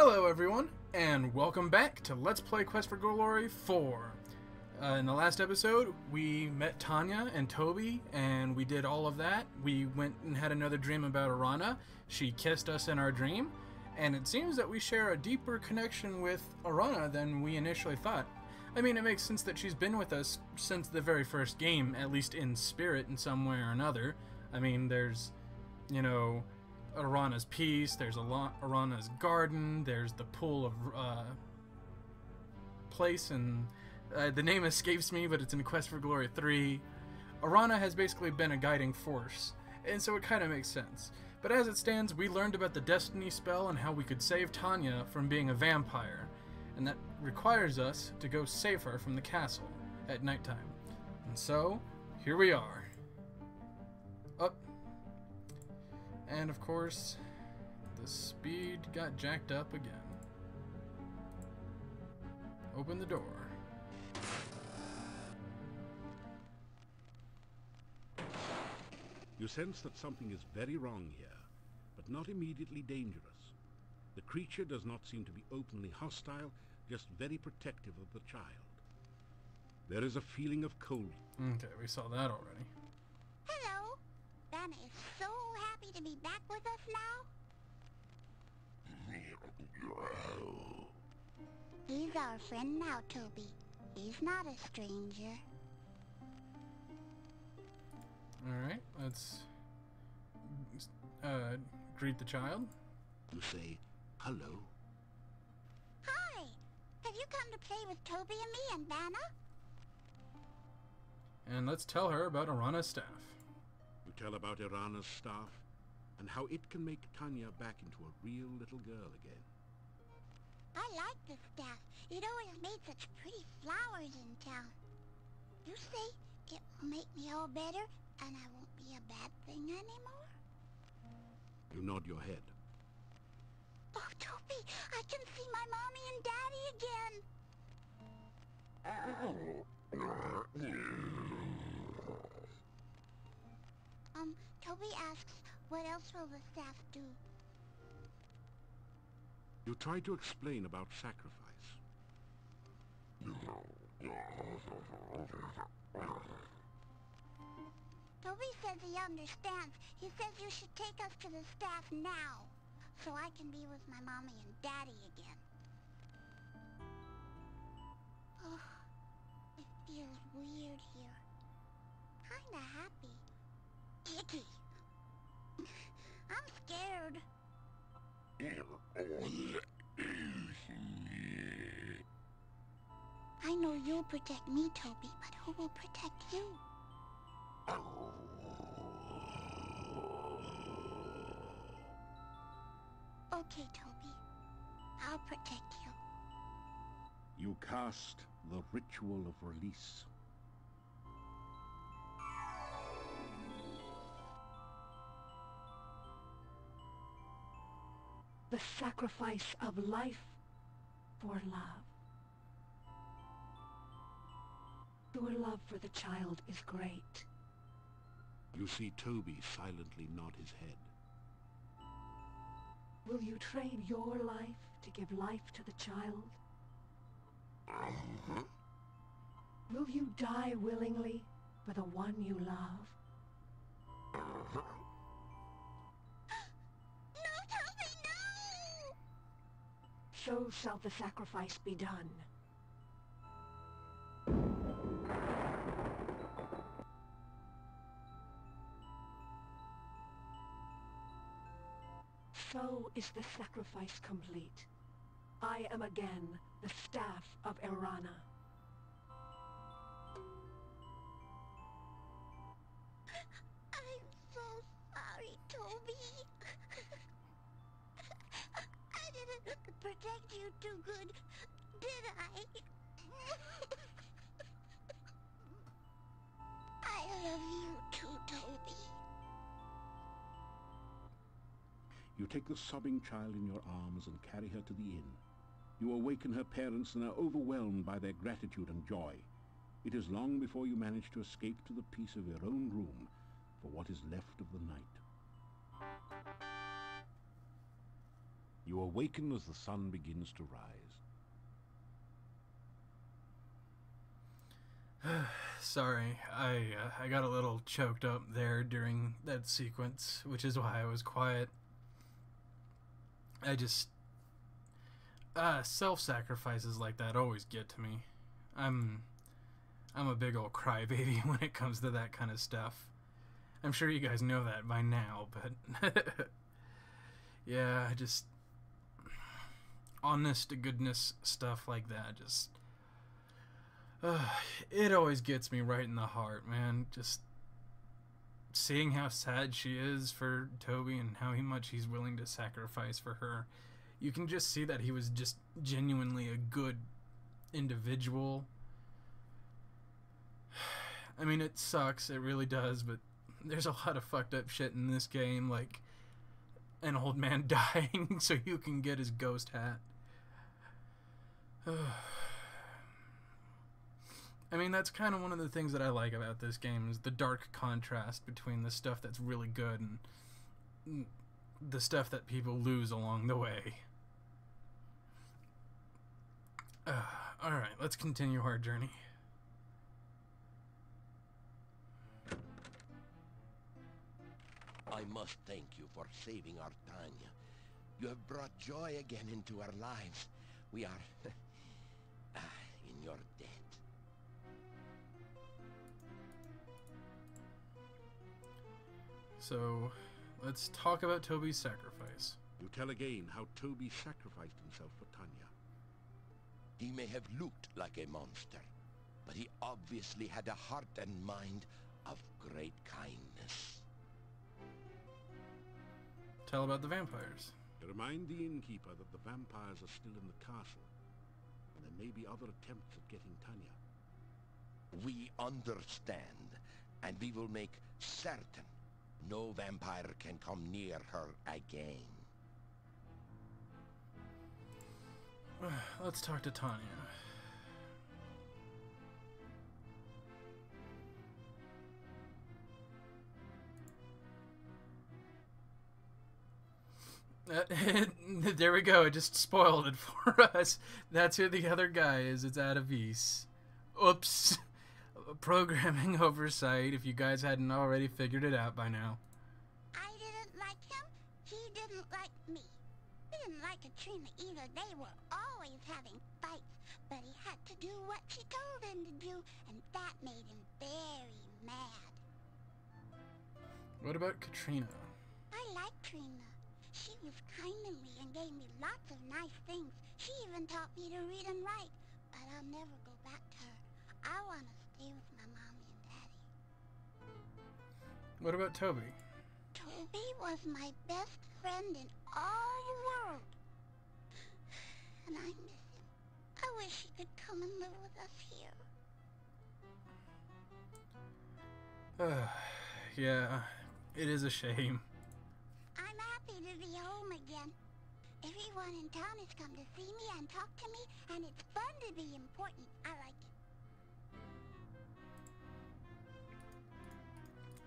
Hello everyone, and welcome back to Let's Play Quest for Glory 4. In the last episode, we met Tanya and Toby, and we did all of that. We went and had another dream about Arana. She kissed us in our dream, and it seems that we share a deeper connection with Arana than we initially thought. I mean, it makes sense that she's been with us since the very first game, at least in spirit in some way or another. I mean, there's, Arana's Peace, there's Arana's Garden, there's the Pool of place, and the name escapes me, but it's in Quest for Glory 3. Arana has basically been a guiding force, and so it kind of makes sense. But as it stands, we learned about the Destiny spell and how we could save Tanya from being a vampire, and that requires us to go save her from the castle at nighttime. And so, here we are. Up. And of course, the speed got jacked up again. Open the door. You sense that something is very wrong here, but not immediately dangerous. The creature does not seem to be openly hostile, just very protective of the child. There is a feeling of cold. Okay, we saw that already. Hello. Vanna is so happy to be back with us now. He's our friend now, Toby. He's not a stranger. Alright, let's greet the child. You say, hello. Hi. Have you come to play with Toby and me and Vanna? And let's tell her about Arana's staff. You tell about Irana's staff, and how it can make Tanya back into a real little girl again. I like the staff. It always made such pretty flowers in town. You say it will make me all better, and I won't be a bad thing anymore? You nod your head. Oh, Toby, I can see my mommy and daddy again. Toby asks, what else will the staff do? You try to explain about sacrifice. Toby says he understands. He says you should take us to the staff now, so I can be with my mommy and daddy again. Oh, it feels weird here. Kinda happy. Icky. I'm scared. I know you'll protect me, Toby, but who will protect you? Okay, Toby. I'll protect you. You cast the ritual of release. The sacrifice of life for love. Your love for the child is great. You see Toby silently nod his head. Will you trade your life to give life to the child? Will you die willingly for the one you love? No, Toby, no! So shall the sacrifice be done. So is the sacrifice complete. I am again the staff of Arana. I'm so sorry, Toby. I didn't protect you too good, did I? I love you too, Toby. You take the sobbing child in your arms and carry her to the inn. You awaken her parents and are overwhelmed by their gratitude and joy. It is long before you manage to escape to the peace of your own room for what is left of the night. You awaken as the sun begins to rise. Sorry, I got a little choked up there during that sequence, which is why I was quiet. I just... self-sacrifices like that always get to me. I'm a big old crybaby when it comes to that kind of stuff. I'm sure you guys know that by now, but... yeah, I just... honest to goodness stuff like that, just... it always gets me right in the heart, man. Just seeing how sad she is for Toby and how much he's willing to sacrifice for her. You can just see that he was just genuinely a good individual. I mean, it sucks, it really does, but there's a lot of fucked up shit in this game, like an old man dying so you can get his ghost hat. I mean, that's kind of one of the things that I like about this game, is the dark contrast between the stuff that's really good and the stuff that people lose along the way. Alright, let's continue our journey. I must thank you for saving our Tanya. You have brought joy again into our lives. We are in your debt. So, let's talk about Toby's sacrifice. You tell again how Toby sacrificed himself for Tanya. He may have looked like a monster, but he obviously had a heart and mind of great kindness. Tell about the vampires. To remind the innkeeper that the vampires are still in the castle, and there may be other attempts at getting Tanya. We understand, and we will make certain no vampire can come near her again. Let's talk to Tanya. There we go, it just spoiled it for us. That's who the other guy is. It's Adavis. Oops. Programming oversight, if you guys hadn't already figured it out by now. I didn't like him. He didn't like me. He didn't like Katrina either. They were always having fights, but he had to do what she told him to do, and that made him very mad. What about Katrina? I like Trina. She was kind to me and gave me lots of nice things. She even taught me to read and write, but I'll never go back to her. I want to stay with my mommy and daddy. What about Toby? Toby was my best friend in all the world. And I miss him. I wish he could come and live with us here. Yeah, it is a shame. I'm happy to be home again. Everyone in town has come to see me and talk to me, and it's fun to be important. I like it.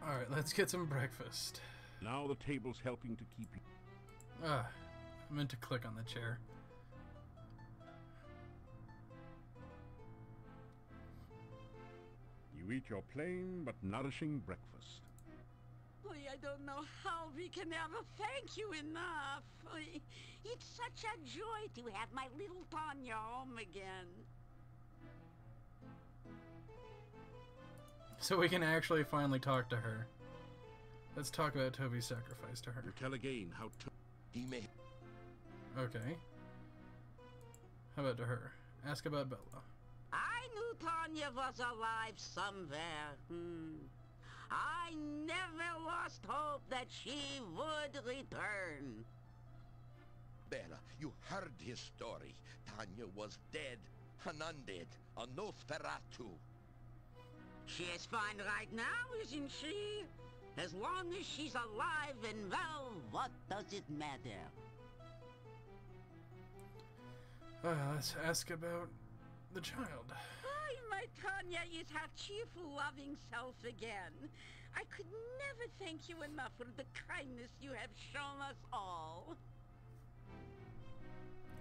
Alright, let's get some breakfast. Now the table's helping to keep you. I meant to click on the chair. You eat your plain but nourishing breakfast. I don't know how we can ever thank you enough. It's such a joy to have my little Tanya home again. So we can actually finally talk to her. Let's talk about Toby's sacrifice to her. You tell again how He may... Okay. How about to her? Ask about Bella. I knew Tanya was alive somewhere. I never lost hope that she would return. Bella, you heard his story. Tanya was dead, an undead, a Nosferatu. She is fine right now, isn't she? As long as she's alive and well, what does it matter? Let's ask about the child. My Tanya is her cheerful, loving self again. I could never thank you enough for the kindness you have shown us all.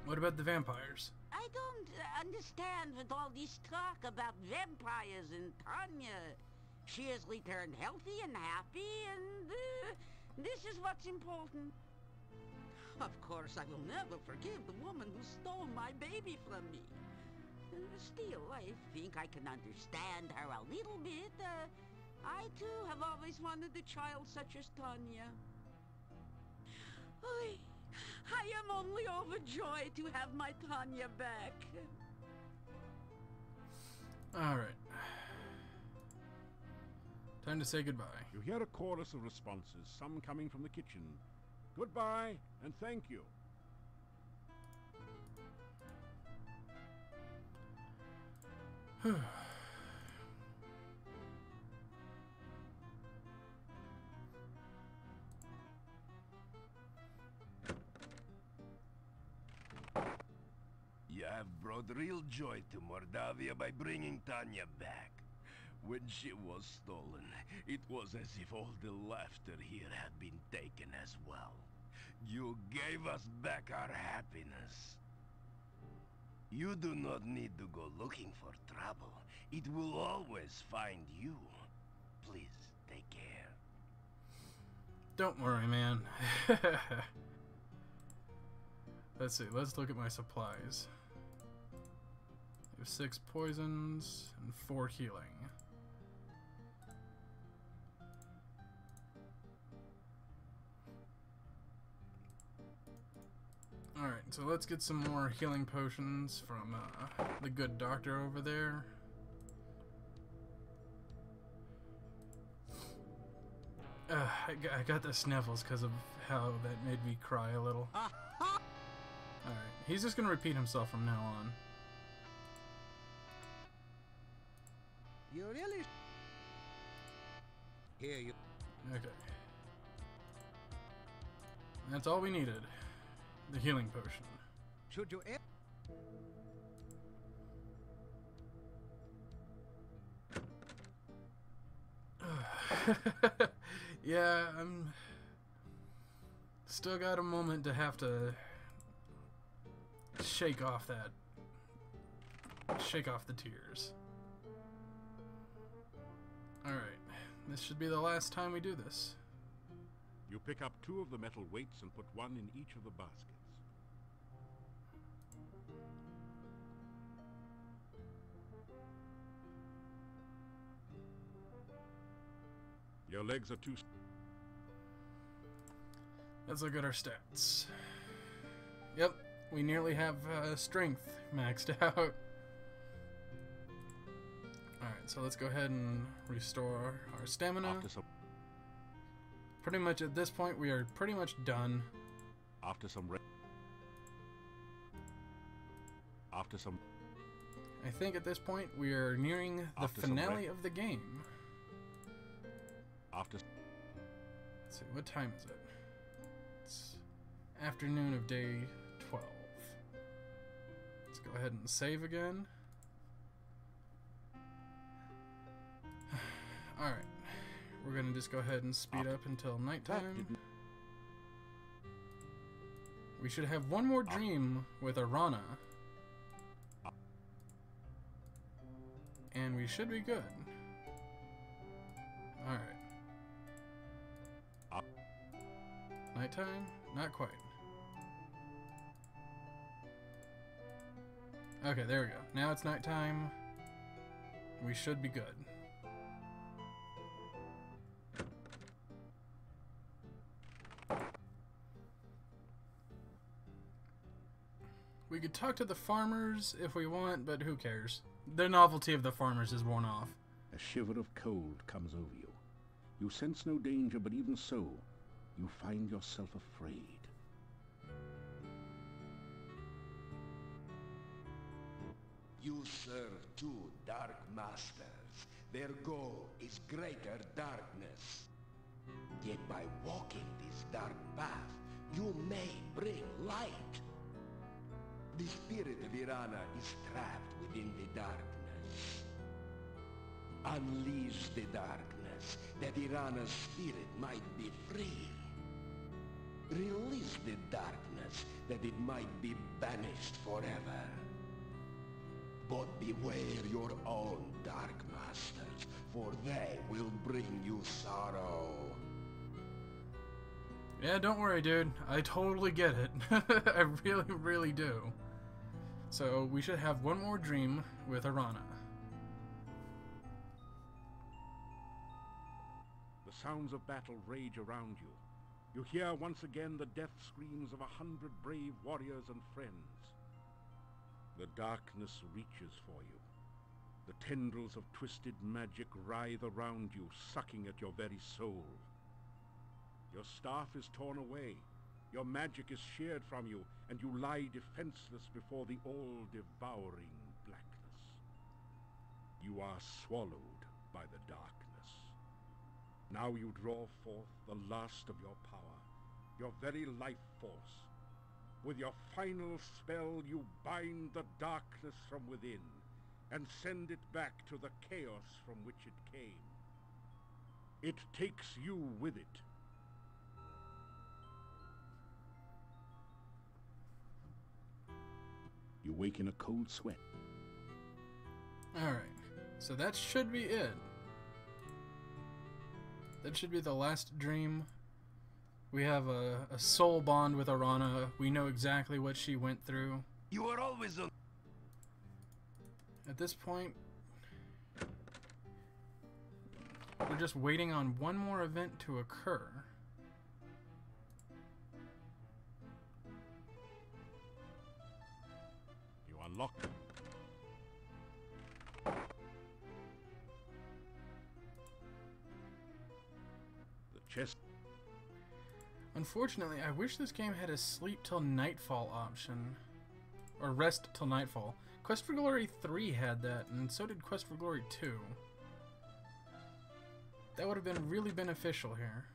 What about the vampires? I don't understand with all this talk about vampires and Tanya. She has returned healthy and happy, and this is what's important. Of course, I will never forgive the woman who stole my baby from me. Still, I think I can understand her a little bit. I, too, have always wanted a child such as Tanya. I am only overjoyed to have my Tanya back. Alright. Time to say goodbye. You hear a chorus of responses, some coming from the kitchen. Goodbye, and thank you. You have brought real joy to Mordavia by bringing Tanya back. When she was stolen, it was as if all the laughter here had been taken as well. You gave us back our happiness. You do not need to go looking for trouble. It will always find you. Please, take care. Don't worry, man. Let's see, let's look at my supplies. I have 6 poisons and 4 healing. Alright, so let's get some more healing potions from the good doctor over there. I got the sniffles because of how that made me cry a little. Alright, he's just going to repeat himself from now on. You really... Here you... Okay. That's all we needed. The healing potion. Should you... Yeah, I'm... Still got a moment to have to... shake off the tears. Alright. This should be the last time we do this. You pick up 2 of the metal weights and put 1 in each of the baskets. Your legs are too... Let's look at our stats. Yep, we nearly have strength maxed out. Alright, so let's go ahead and restore our stamina. Pretty much at this point, we are pretty much done. After some... I think at this point, we are nearing the finale of the game. Let's see, what time is it? It's afternoon of day 12. Let's go ahead and save again. Alright. We're going to just go ahead and speed up until nighttime. We should have one more dream with Arana. And we should be good. Alright. Nighttime? Not quite. Okay, there we go. Now it's nighttime. We should be good. We could talk to the farmers if we want, but who cares? The novelty of the farmers is worn off. A shiver of cold comes over you. You sense no danger, but even so, you find yourself afraid. You serve 2 dark masters. Their goal is greater darkness. Yet by walking this dark path, you may bring light. The spirit of Irana is trapped within the darkness. Unleash the darkness, that Irana's spirit might be free. Release the darkness, that it might be banished forever. But beware your own Dark Masters, for they will bring you sorrow. Yeah, don't worry, dude. I totally get it. I really, really do. So, we should have one more dream with Arana. The sounds of battle rage around you. You hear once again the death screams of 100 brave warriors and friends. The darkness reaches for you. The tendrils of twisted magic writhe around you, sucking at your very soul. Your staff is torn away. Your magic is sheared from you, and you lie defenseless before the all-devouring blackness. You are swallowed by the darkness. Now you draw forth the last of your power, your very life force. With your final spell, you bind the darkness from within, and send it back to the chaos from which it came. It takes you with it. You wake in a cold sweat. Alright, so that should be it. That should be the last dream. We have a soul bond with Arana. We know exactly what she went through. You are always on. At this point, we're just waiting on one more event to occur. You unlock the chest. Unfortunately, I wish this game had a sleep till nightfall option. Or rest till nightfall. Quest for Glory 3 had that, and so did Quest for Glory 2. That would have been really beneficial here.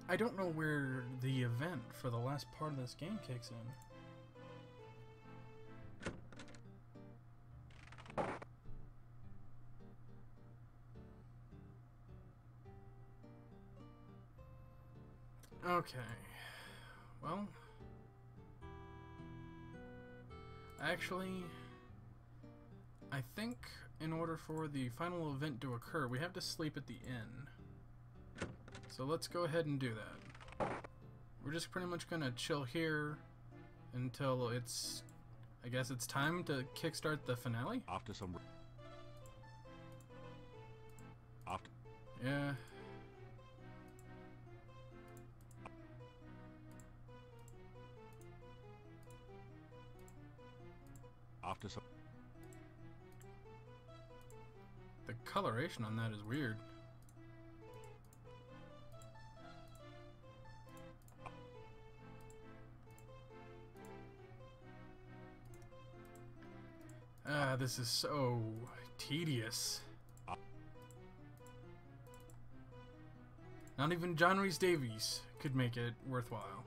I don't know where the event for the last part of this game kicks in. Okay. Well, actually, I think in order for the final event to occur, we have to sleep at the inn. So let's go ahead and do that. We're just pretty much gonna chill here until it's, I guess it's time to kickstart the finale? Yeah. The coloration on that is weird. This is so tedious. Not even John Rhys Davies could make it worthwhile.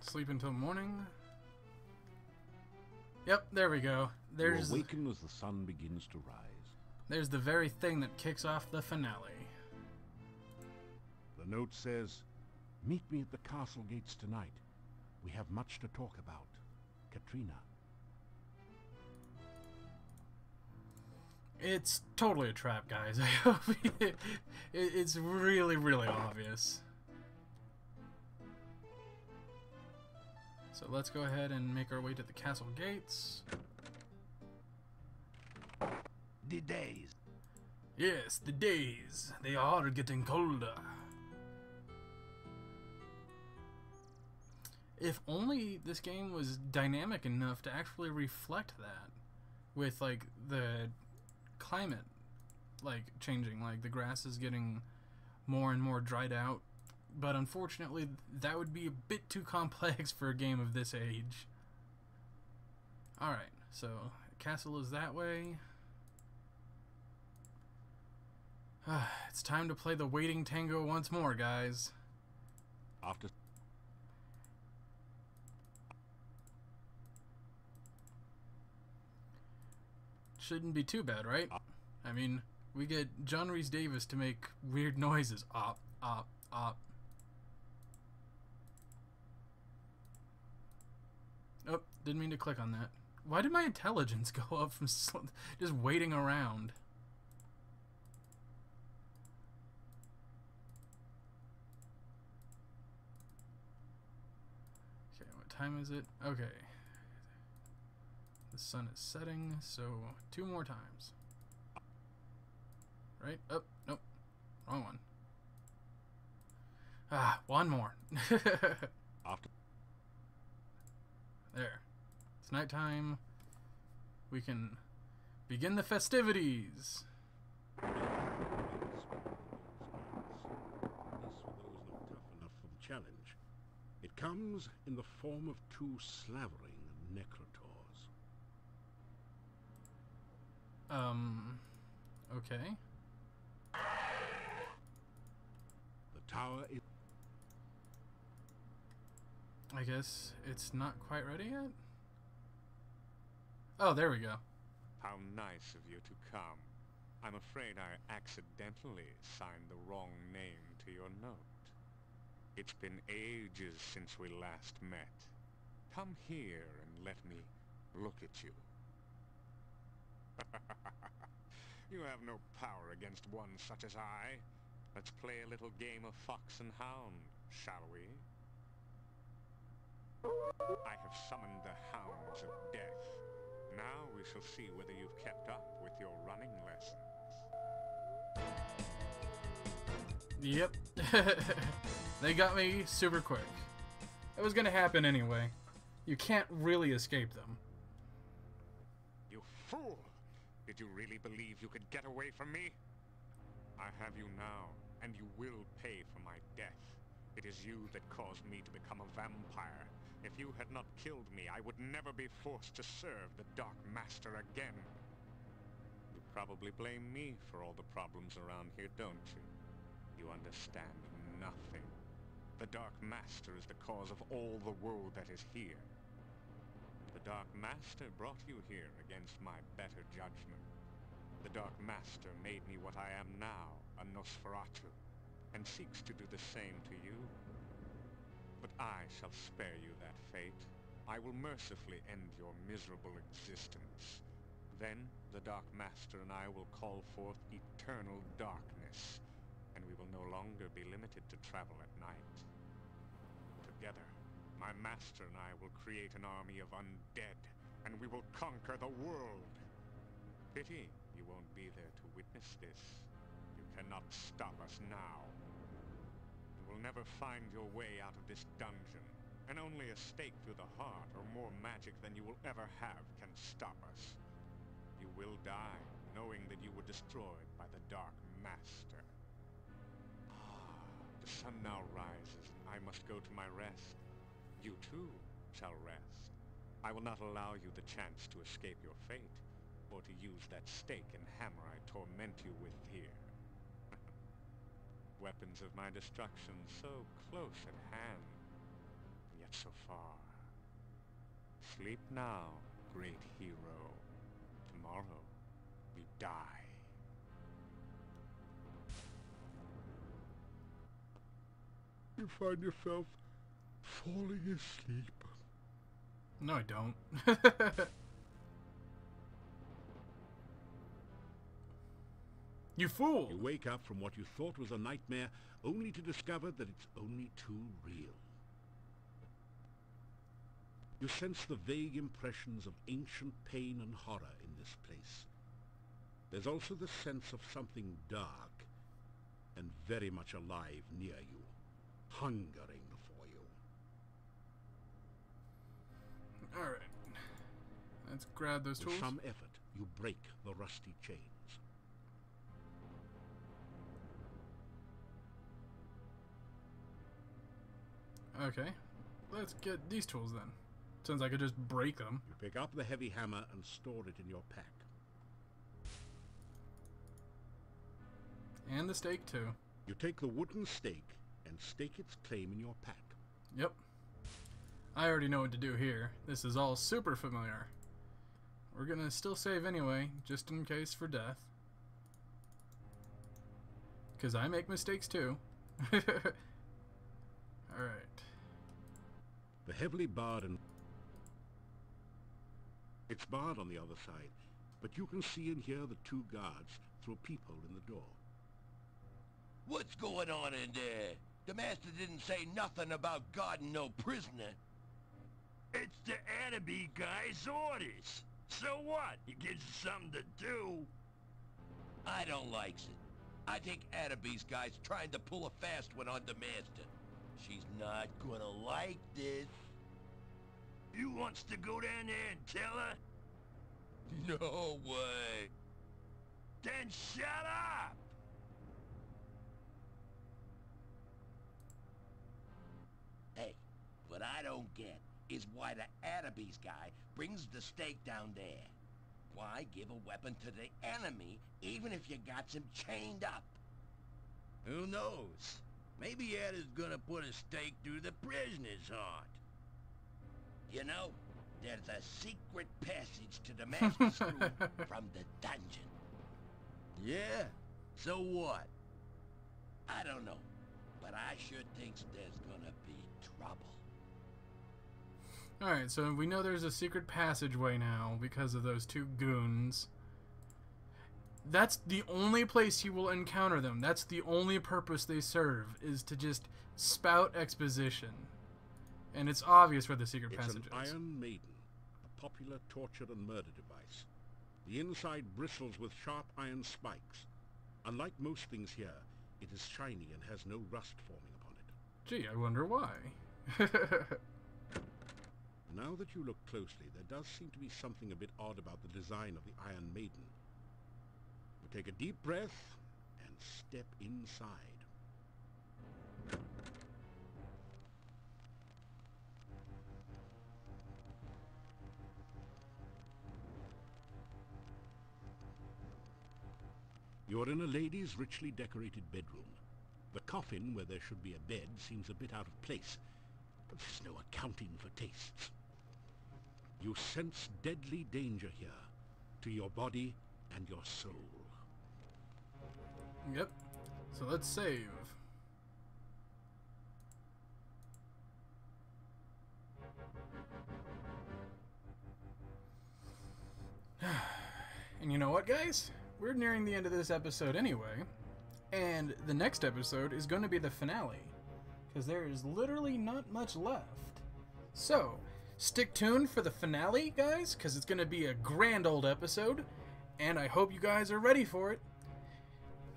Sleep until morning. Yep, there we go. You awaken as the sun begins to rise. There's the very thing that kicks off the finale. The note says, "Meet me at the castle gates tonight. We have much to talk about. Katrina." It's totally a trap, guys. I hope it's really, really obvious. So let's go ahead and make our way to the castle gates. The days. Yes, the days. They are getting colder. If only this game was dynamic enough to actually reflect that. With, like, the climate, like, changing. Like, the grass is getting more and more dried out. But unfortunately, that would be a bit too complex for a game of this age. Alright, so castle is that way. It's time to play the waiting tango once more, guys. After Shouldn't be too bad, right? I mean, we get John Rhys Davis to make weird noises. Op, op, op. Oh, didn't mean to click on that. Why did my intelligence go up from just waiting around? Okay, what time is it? Okay. The sun is setting, so 2 more times. Right? Oh, nope. Wrong one. Ah, 1 more. after There. It's nighttime. We can begin the festivities. This for those not tough enough for the challenge. It comes in the form of 2 slavering necrotors. Okay. The tower is I guess it's not quite ready yet? Oh, there we go. How nice of you to come. I'm afraid I accidentally signed the wrong name to your note. It's been ages since we last met. Come here and let me look at you. You have no power against one such as I. Let's play a little game of fox and hound, shall we? I have summoned the hounds of death. Now we shall see whether you've kept up with your running lessons. Yep. They got me super quick. It was gonna happen anyway. You can't really escape them. You fool! Did you really believe you could get away from me? I have you now, and you will pay for my death. It is you that caused me to become a vampire. If you had not killed me, I would never be forced to serve the Dark Master again. You probably blame me for all the problems around here, don't you? You understand nothing. The Dark Master is the cause of all the woe that is here. The Dark Master brought you here against my better judgment. The Dark Master made me what I am now, a Nosferatu, and seeks to do the same to you. But I shall spare you that fate. I will mercifully end your miserable existence. Then the Dark Master and I will call forth eternal darkness, and we will no longer be limited to travel at night. Together, my master and I will create an army of undead, and we will conquer the world. Pity you won't be there to witness this. You cannot stop us now. You will never find your way out of this dungeon, and only a stake through the heart or more magic than you will ever have can stop us. You will die, knowing that you were destroyed by the Dark Master. The sun now rises, and I must go to my rest. You too shall rest. I will not allow you the chance to escape your fate, or to use that stake and hammer I torment you with here. Weapons of my destruction so close at hand, and yet so far. Sleep now, great hero. Tomorrow, we die. you find yourself falling asleep. No, I don't. You fool! You wake up from what you thought was a nightmare, only to discover that it's only too real. You sense the vague impressions of ancient pain and horror in this place. There's also the sense of something dark and very much alive near you, hungering for you. Alright. Let's grab those tools. With some effort, you break the rusty chains. Okay. Let's get these tools then. Since I could just break them. You pick up the heavy hammer and store it in your pack. And the stake, too. You take the wooden stake and stake its claim in your pack. Yep. I already know what to do here. This is all super familiar. We're gonna still save anyway, just in case for death. Because I make mistakes too. Alright. The heavily barred and... It's barred on the other side, but you can see and hear the two guards through a peephole in the door. What's going on in there? The master didn't say nothing about guarding no prisoner. It's the Annabee guy's orders. So what? He gives you something to do. I don't like it. I think Annabee's guy's trying to pull a fast one on the master. She's not gonna like this. You wants to go down there and tell her? No way. Then shut up! Hey, what I don't get is why the Annabee's guy brings the stake down there. Why give a weapon to the enemy even if you got him chained up? Who knows? Maybe Ada's gonna put a stake through the prisoner's heart. You know, there's a secret passage to the master's room from the dungeon. Yeah? So what? I don't know, but I sure think there's gonna be trouble. Alright, so we know there's a secret passageway now because of those two goons. That's the only place you will encounter them. That's the only purpose they serve, is to just spout exposition. And it's obvious where the secret passage It's an is. Iron Maiden, a popular torture and murder device. The inside bristles with sharp iron spikes. Unlike most things here, it is shiny and has no rust forming upon it. Gee, I wonder why. Now that you look closely, there does seem to be something a bit odd about the design of the Iron Maiden. You take a deep breath and step inside. You're in a lady's richly decorated bedroom. The coffin, where there should be a bed, seems a bit out of place, but there's no accounting for tastes. You sense deadly danger here, to your body and your soul. Yep. So let's save. And you know what, guys? We're nearing the end of this episode anyway. And the next episode is going to be the finale. Because there is literally not much left. So, stick tuned for the finale, guys, because it's going to be a grand old episode. And I hope you guys are ready for it.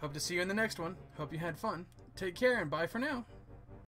Hope to see you in the next one. Hope you had fun. Take care and bye for now.